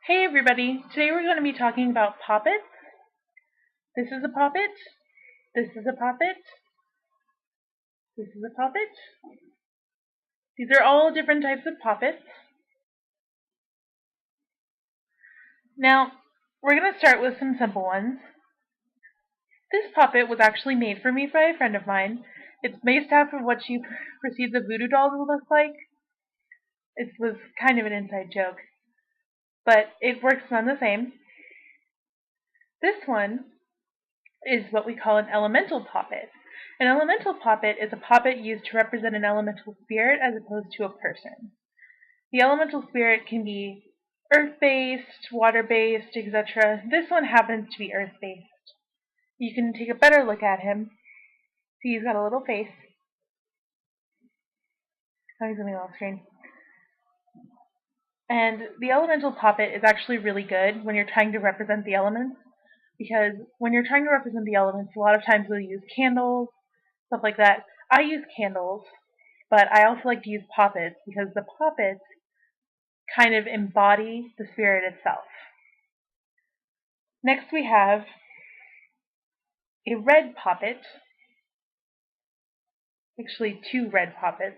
Hey everybody, today we're going to be talking about poppets. This is a poppet, this is a poppet, this is a poppet. These are all different types of poppets. Now, we're going to start with some simple ones. This poppet was actually made for me by a friend of mine. It's based off of what she perceives a voodoo doll to look like. It was kind of an inside joke, but it works none the same. This one is what we call an elemental poppet. An elemental poppet is a poppet used to represent an elemental spirit as opposed to a person. The elemental spirit can be earth-based, water-based, etc. This one happens to be earth-based. You can take a better look at him. See, he's got a little face. Oh, he's going to go off screen. And the elemental poppet is actually really good when you're trying to represent the elements, because when you're trying to represent the elements, a lot of times we'll use candles, stuff like that. I use candles, but I also like to use poppets because the poppets kind of embody the spirit itself. Next we have a red poppet. Actually, two red poppets.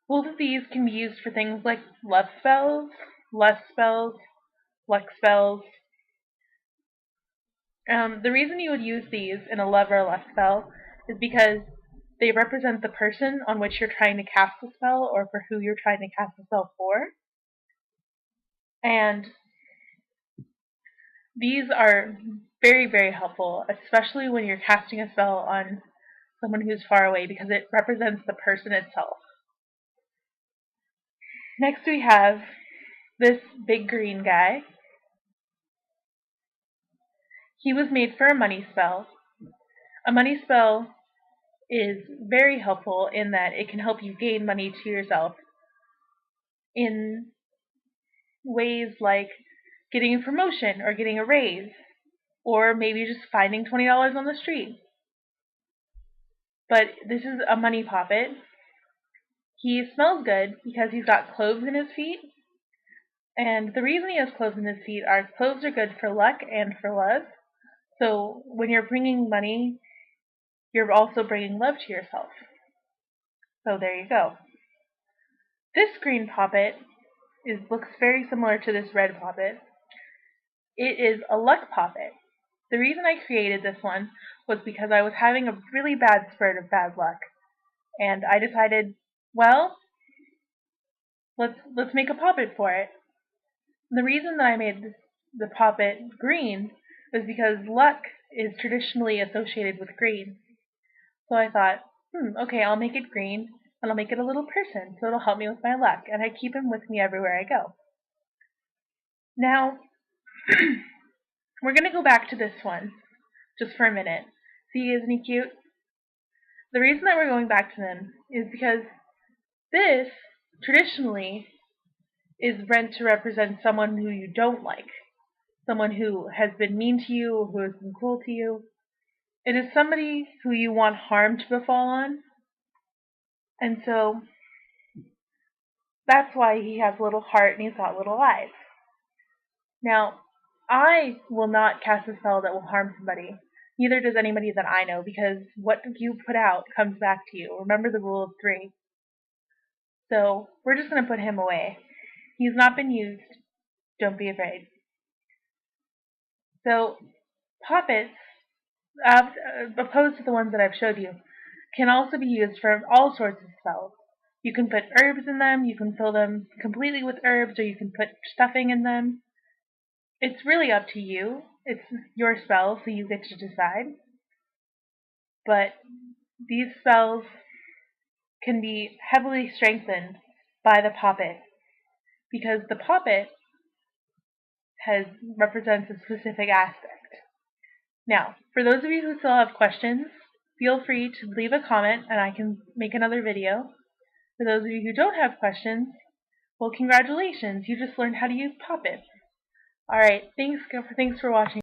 Both of these can be used for things like love spells, lust spells, luck spells. The reason you would use these in a love or a lust spell is because they represent the person on which you're trying to cast the spell or for who you're trying to cast the spell for. And these are very, very helpful, especially when you're casting a spell on someone who's far away because it represents the person itself. Next we have this big green guy. He was made for a money spell. A money spell is very helpful in that it can help you gain money to yourself in ways like getting a promotion or getting a raise, or maybe just finding $20 on the street. But this is a money poppet. He smells good because he's got cloves in his feet. And the reason he has cloves in his feet are cloves are good for luck and for love. So when you're bringing money, you're also bringing love to yourself. So there you go. This green poppet looks very similar to this red poppet. It is a luck poppet. The reason I created this one was because I was having a really bad spurt of bad luck. And I decided, well, let's make a poppet for it. And the reason that I made the poppet green is because luck is traditionally associated with green. So I thought, okay, I'll make it green, and I'll make it a little person, so it'll help me with my luck, and I keep him with me everywhere I go. Now, we're going to go back to this one, just for a minute. See, isn't he cute? The reason that we're going back to them is because this, traditionally, is meant to represent someone who you don't like. Someone who has been mean to you, who has been cruel to you. It is somebody who you want harm to befall on. And so that's why he has a little heart and he's got little eyes. Now, I will not cast a spell that will harm somebody. Neither does anybody that I know, because what you put out comes back to you. Remember the rule of 3. So we're just going to put him away. He's not been used. Don't be afraid. So poppets, opposed to the ones that I've showed you, can also be used for all sorts of spells. You can put herbs in them, you can fill them completely with herbs, or you can put stuffing in them. It's really up to you. It's your spell, so you get to decide. But these spells can be heavily strengthened by the poppet, because the poppet represents a specific aspect. Now, for those of you who still have questions, feel free to leave a comment and I can make another video. For those of you who don't have questions, well, congratulations, you just learned how to use poppets. Alright, thanks for watching.